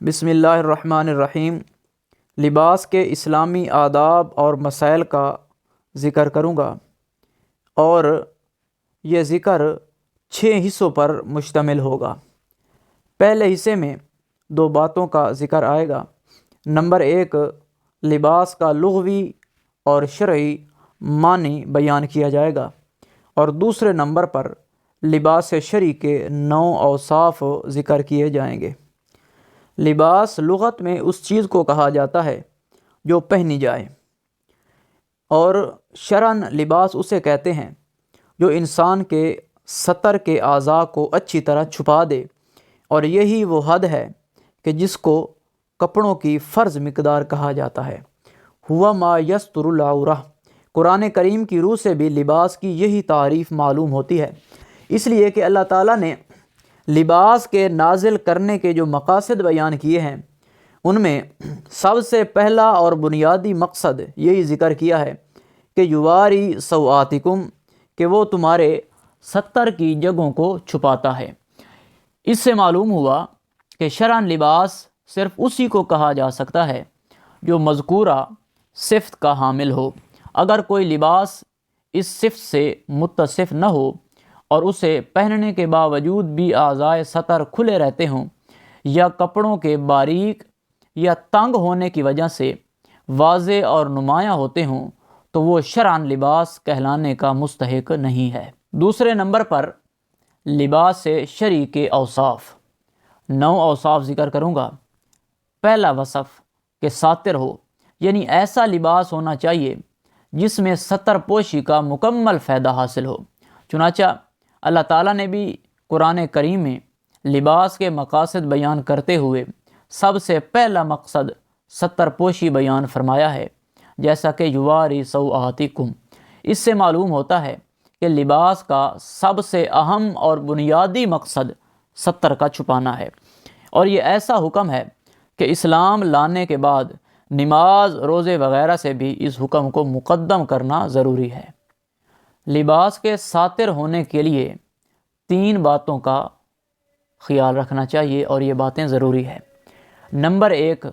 بسم اللہ الرحمن الرحیم۔ لباس کے اسلامی آداب اور مسائل کا ذکر کروں گا، اور یہ ذکر 6 حصوں پر مشتمل ہوگا۔ پہلے حصے میں 2 باتوں کا ذکر آئے گا۔ نمبر 1، لباس کا لغوی اور شرعی معنی بیان کیا جائے گا، اور دوسرے نمبر پر لباس شرعی کے 9 اوصاف ذکر کیے جائیں گے۔ لباس لغت میں اس چیز کو کہا جاتا ہے جو پہنی جائے، اور شرعاً لباس اسے کہتے ہیں جو انسان کے سطر کے اعضاء کو اچھی طرح چھپا دے، اور یہی وہ حد ہے کہ جس کو کپڑوں کی فرض مقدار کہا جاتا ہے۔ ہوا ما یستر العورہ، قرآن کریم کی روح سے بھی لباس کی یہی تعریف معلوم ہوتی ہے، اس لیے کہ اللہ تعالیٰ نے لباس کے نازل کرنے کے جو مقاصد بیان کیے ہیں، ان میں سب سے پہلا اور بنیادی مقصد یہی ذکر کیا ہے کہ یواری سوآتکم، کہ وہ تمہارے ستر کی جگہوں کو چھپاتا ہے۔ اس سے معلوم ہوا کہ شرعاً لباس صرف اسی کو کہا جا سکتا ہے جو مذکورہ صفت کا حامل ہو۔ اگر کوئی لباس اس صفت سے متصف نہ ہو اور اسے پہننے کے باوجود بھی اعضائے سطر کھلے رہتے ہوں، یا کپڑوں کے باریک یا تنگ ہونے کی وجہ سے واضح اور نمایاں ہوتے ہوں، تو وہ شرعاً لباس کہلانے کا مستحق نہیں ہے۔ دوسرے نمبر پر لباس شرعی کے اوصاف، 9 اوصاف ذکر کروں گا۔ پہلا وصف کہ ساتر ہو، یعنی ایسا لباس ہونا چاہیے جس میں ستر پوشی کا مکمل فائدہ حاصل ہو۔ چنانچہ اللہ تعالیٰ نے بھی قرآن کریم میں لباس کے مقاصد بیان کرتے ہوئے سب سے پہلا مقصد ستر پوشی بیان فرمایا ہے، جیسا کہ یواری سوآتکم۔ اس سے معلوم ہوتا ہے کہ لباس کا سب سے اہم اور بنیادی مقصد ستر کا چھپانا ہے، اور یہ ایسا حکم ہے کہ اسلام لانے کے بعد نماز، روزے وغیرہ سے بھی اس حکم کو مقدم کرنا ضروری ہے۔ لباس کے ساتر ہونے کے لیے 3 باتوں کا خیال رکھنا چاہیے، اور یہ باتیں ضروری ہے۔ نمبر 1،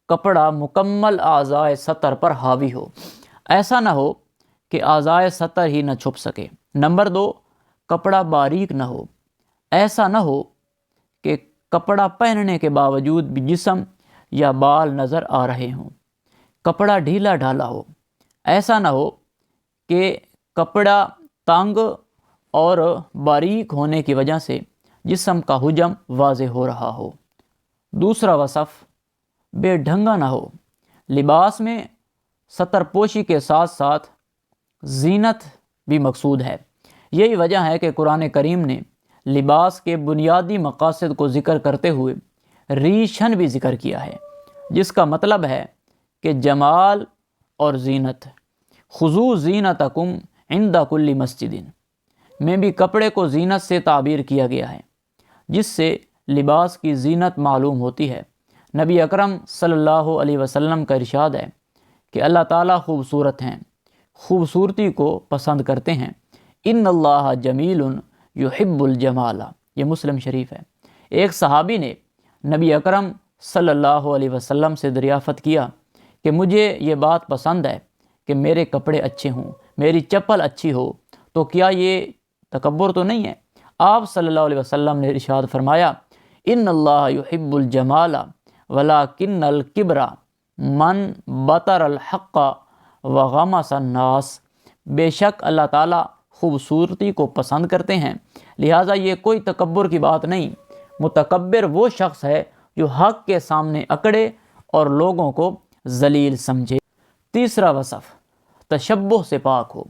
کپڑا مکمل اعضائے سطر پر حاوی ہو، ایسا نہ ہو کہ اعضائے سطر ہی نہ چھپ سکے۔ نمبر 2، کپڑا باریک نہ ہو، ایسا نہ ہو کہ کپڑا پہننے کے باوجود بھی جسم یا بال نظر آ رہے ہوں۔ کپڑا ڈھیلا ڈھالا ہو، ایسا نہ ہو کہ کپڑا تنگ اور باریک ہونے کی وجہ سے جسم کا حجم واضح ہو رہا ہو۔ دوسرا وصف بے ڈھنگا نہ ہو۔ لباس میں ستر پوشی کے ساتھ ساتھ زینت بھی مقصود ہے۔ یہی وجہ ہے کہ قرآن کریم نے لباس کے بنیادی مقاصد کو ذکر کرتے ہوئے ریشن بھی ذکر کیا ہے، جس کا مطلب ہے کہ جمال اور زینت۔ خذوا زینتکم عند کل مسجد میں بھی کپڑے کو زینت سے تعبیر کیا گیا ہے، جس سے لباس کی زینت معلوم ہوتی ہے۔ نبی اکرم صلی اللہ علیہ وسلم کا ارشاد ہے کہ اللہ تعالیٰ خوبصورت ہیں، خوبصورتی کو پسند کرتے ہیں۔ ان اللہ جمیل یحب الجمال، یہ مسلم شریف ہے۔ ایک صحابی نے نبی اکرم صلی اللہ علیہ وسلم سے دریافت کیا کہ مجھے یہ بات پسند ہے کہ میرے کپڑے اچھے ہوں، میری چپل اچھی ہو، تو کیا یہ تکبر تو نہیں ہے؟ آپ صلی اللہ علیہ وسلم نے ارشاد فرمایا، ان اللہ یحب الجمال ولکن الکبر من بطر الحق وغمس الناس، بے شک اللہ تعالیٰ خوبصورتی کو پسند کرتے ہیں، لہٰذا یہ کوئی تکبر کی بات نہیں۔ متکبر وہ شخص ہے جو حق کے سامنے اکڑے اور لوگوں کو ذلیل سمجھے۔ تیسرا وصف تشبہ سے پاک ہو۔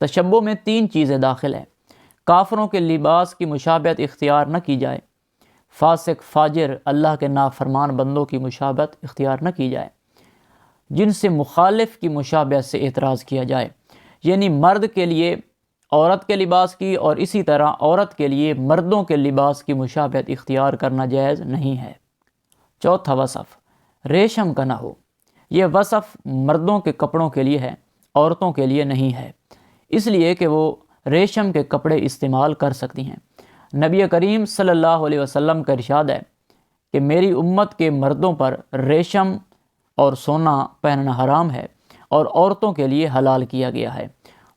تشبہ میں 3 چیزیں داخل ہیں۔ کافروں کے لباس کی مشابہت اختیار نہ کی جائے، فاسق فاجر اللہ کے نافرمان بندوں کی مشابہت اختیار نہ کی جائے، جن سے مخالف کی مشابہت سے اعتراض کیا جائے، یعنی مرد کے لیے عورت کے لباس کی اور اسی طرح عورت کے لیے مردوں کے لباس کی مشابہت اختیار کرنا جائز نہیں ہے۔ چوتھا وصف ریشم کا نہ ہو۔ یہ وصف مردوں کے کپڑوں کے لیے ہے، عورتوں کے لیے نہیں ہے، اس لیے کہ وہ ریشم کے کپڑے استعمال کر سکتی ہیں۔ نبی کریم صلی اللہ علیہ وسلم کا ارشاد ہے کہ میری امت کے مردوں پر ریشم اور سونا پہننا حرام ہے اور عورتوں کے لیے حلال کیا گیا ہے۔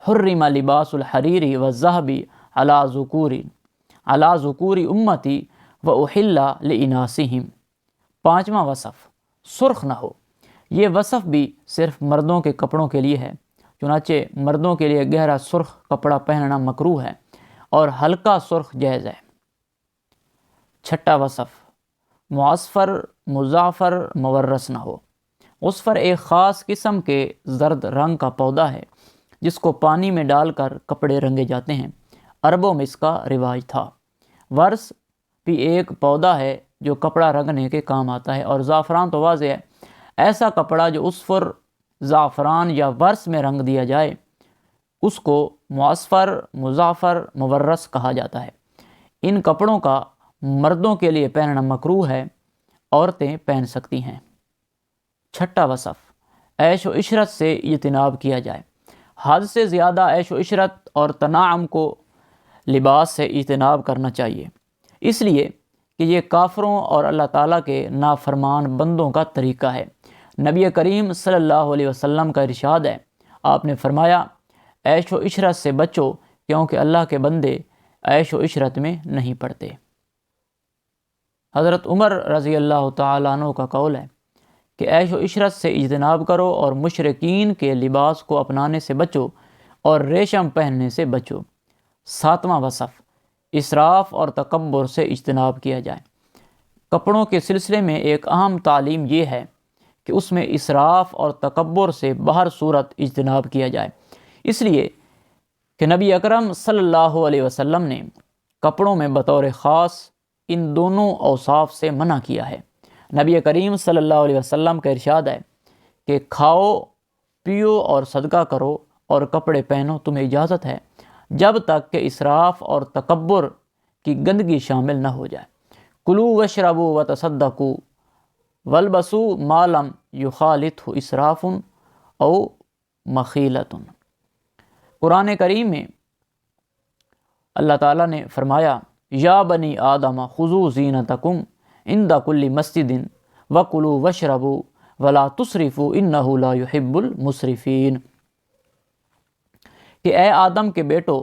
حرم لباس الحریری والذہب علی ذکور امتی واحل لاناسہم۔ پانچواں وصف، سرخ نہ ہو۔ یہ وصف بھی صرف مردوں کے کپڑوں کے لیے ہے، چنانچہ مردوں کے لیے گہرا سرخ کپڑا پہننا مکروہ ہے اور ہلکا سرخ جائز ہے۔ چھٹا وصف، معصفر مزعفر مورس نہ ہو۔ عصفر ایک خاص قسم کے زرد رنگ کا پودا ہے جس کو پانی میں ڈال کر کپڑے رنگے جاتے ہیں۔ عربوں میں اس کا رواج تھا۔ ورس بھی ایک پودا ہے جو کپڑا رنگنے کے کام آتا ہے، اور زعفران تو واضح ہے، ایسا کپڑا جو عصفر، زعفران یا ورس میں رنگ دیا جائے اس کو معصفر مزعفر مورس کہا جاتا ہے۔ ان کپڑوں کا مردوں کے لیے پہننا مکروہ ہے، عورتیں پہن سکتی ہیں۔ چھٹا وصف، عیش و عشرت سے اجتناب کیا جائے۔ حد سے زیادہ عیش و عشرت اور تنعم کو لباس سے اجتناب کرنا چاہیے، اس لیے کہ یہ کافروں اور اللہ تعالیٰ کے نافرمان بندوں کا طریقہ ہے۔ نبی کریم صلی اللہ علیہ وسلم کا ارشاد ہے، آپ نے فرمایا، عیش و عشرت سے بچو کیونکہ اللہ کے بندے عیش و عشرت میں نہیں پڑتے۔ حضرت عمر رضی اللہ تعالیٰ عنہ کا قول ہے کہ عیش و عشرت سے اجتناب کرو اور مشرکین کے لباس کو اپنانے سے بچو اور ریشم پہننے سے بچو۔ ساتواں وصف، اسراف اور تکبر سے اجتناب کیا جائے۔ کپڑوں کے سلسلے میں ایک اہم تعلیم یہ ہے کہ اس میں اسراف اور تکبر سے بہر صورت اجتناب کیا جائے، اس لیے کہ نبی اکرم صلی اللہ علیہ وسلم نے کپڑوں میں بطور خاص ان دونوں اوصاف سے منع کیا ہے۔ نبی کریم صلی اللہ علیہ وسلم کا ارشاد ہے کہ کھاؤ، پیو اور صدقہ کرو اور کپڑے پہنو، تمہیں اجازت ہے جب تک کہ اسراف اور تکبر کی گندگی شامل نہ ہو جائے۔ کلوا واشربوا وتصدقوا والبسوا ما لم یخالطہ اسراف او مخیلۃ۔ قرآن کریم میں اللہ تعالیٰ نے فرمایا، یا بنی آدم خذوا زینتکم عند کل مسجد وکلوا واشربوا ولا تسرفوا انہ لا یحب المسرفین، کہ اے آدم کے بیٹو،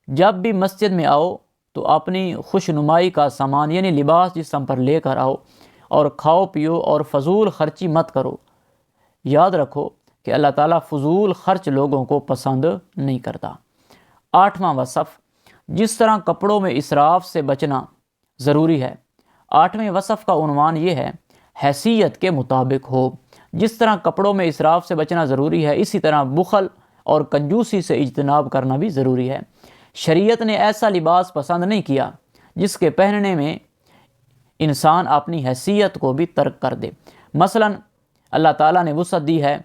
جب بھی مسجد میں آؤ تو اپنی خوش نمائی کا سامان یعنی لباس جسم پر لے کر آؤ اور کھاؤ پیو اور فضول خرچی مت کرو۔ یاد رکھو کہ اللہ تعالیٰ فضول خرچ لوگوں کو پسند نہیں کرتا۔ آٹھواں وصف، جس طرح کپڑوں میں اسراف سے بچنا ضروری ہے، آٹھویں وصف کا عنوان یہ ہے، حیثیت کے مطابق ہو۔ جس طرح کپڑوں میں اسراف سے بچنا ضروری ہے، اسی طرح بخل اور کنجوسی سے اجتناب کرنا بھی ضروری ہے۔ شریعت نے ایسا لباس پسند نہیں کیا جس کے پہننے میں انسان اپنی حیثیت کو بھی ترک کر دے۔ مثلا اللہ تعالیٰ نے وسعت دی ہے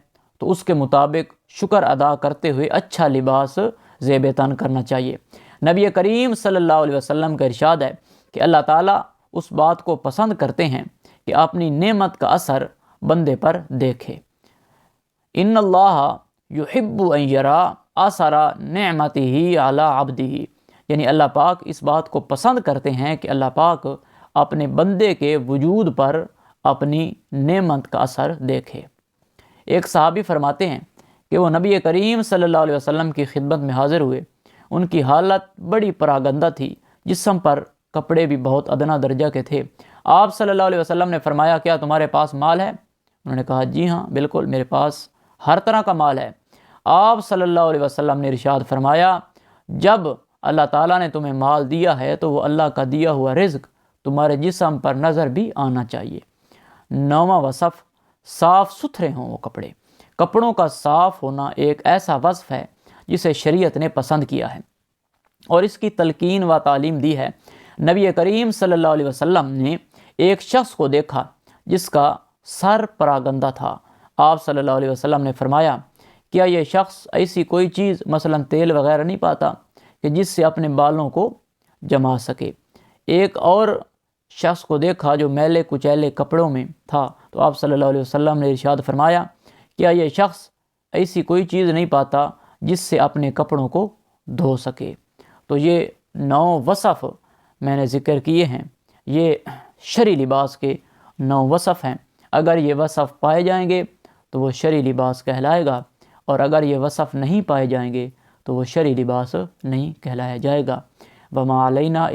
تو اس کے مطابق شکر ادا کرتے ہوئے اچھا لباس زیب تن کرنا چاہیے۔ نبی کریم صلی اللہ علیہ وسلم کا ارشاد ہے کہ اللہ تعالیٰ اس بات کو پسند کرتے ہیں کہ اپنی نعمت کا اثر بندے پر دیکھے۔ ان اللہ یحب ان یرا اثر نعمتہ علی عبدہ، یعنی اللہ پاک اس بات کو پسند کرتے ہیں کہ اللہ پاک اپنے بندے کے وجود پر اپنی نعمت کا اثر دیکھے۔ ایک صحابی فرماتے ہیں کہ وہ نبی کریم صلی اللہ علیہ وسلم کی خدمت میں حاضر ہوئے، ان کی حالت بڑی پراگندہ تھی، جسم پر کپڑے بھی بہت ادنا درجہ کے تھے۔ آپ صلی اللہ علیہ وسلم نے فرمایا، کیا تمہارے پاس مال ہے؟ انہوں نے کہا، جی ہاں بالکل، میرے پاس ہر طرح کا مال ہے۔ آپ صلی اللہ علیہ وسلم نے ارشاد فرمایا، جب اللہ تعالیٰ نے تمہیں مال دیا ہے تو وہ اللہ کا دیا ہوا رزق تمہارے جسم پر نظر بھی آنا چاہیے۔ نوواں وصف، صاف ستھرے ہوں وہ کپڑے۔ کپڑوں کا صاف ہونا ایک ایسا وصف ہے جسے شریعت نے پسند کیا ہے اور اس کی تلقین و تعلیم دی ہے۔ نبی کریم صلی اللہ علیہ وسلم نے ایک شخص کو دیکھا جس کا سر پراگندہ تھا۔ آپ صلی اللہ علیہ وسلم نے فرمایا، کیا یہ شخص ایسی کوئی چیز مثلا تیل وغیرہ نہیں پاتا کہ جس سے اپنے بالوں کو جما سکے؟ ایک اور شخص کو دیکھا جو میلے کچیلے کپڑوں میں تھا، تو آپ صلی اللہ علیہ وسلم نے ارشاد فرمایا، کیا یہ شخص ایسی کوئی چیز نہیں پاتا جس سے اپنے کپڑوں کو دھو سکے؟ تو یہ 9 وصف میں نے ذکر کیے ہیں، یہ شرعی لباس کے 9 وصف ہیں۔ اگر یہ وصف پائے جائیں گے تو وہ شرعی لباس کہلائے گا، اور اگر یہ وصف نہیں پائے جائیں گے تو وہ شرعی لباس نہیں کہلایا جائے گا۔ وما علینا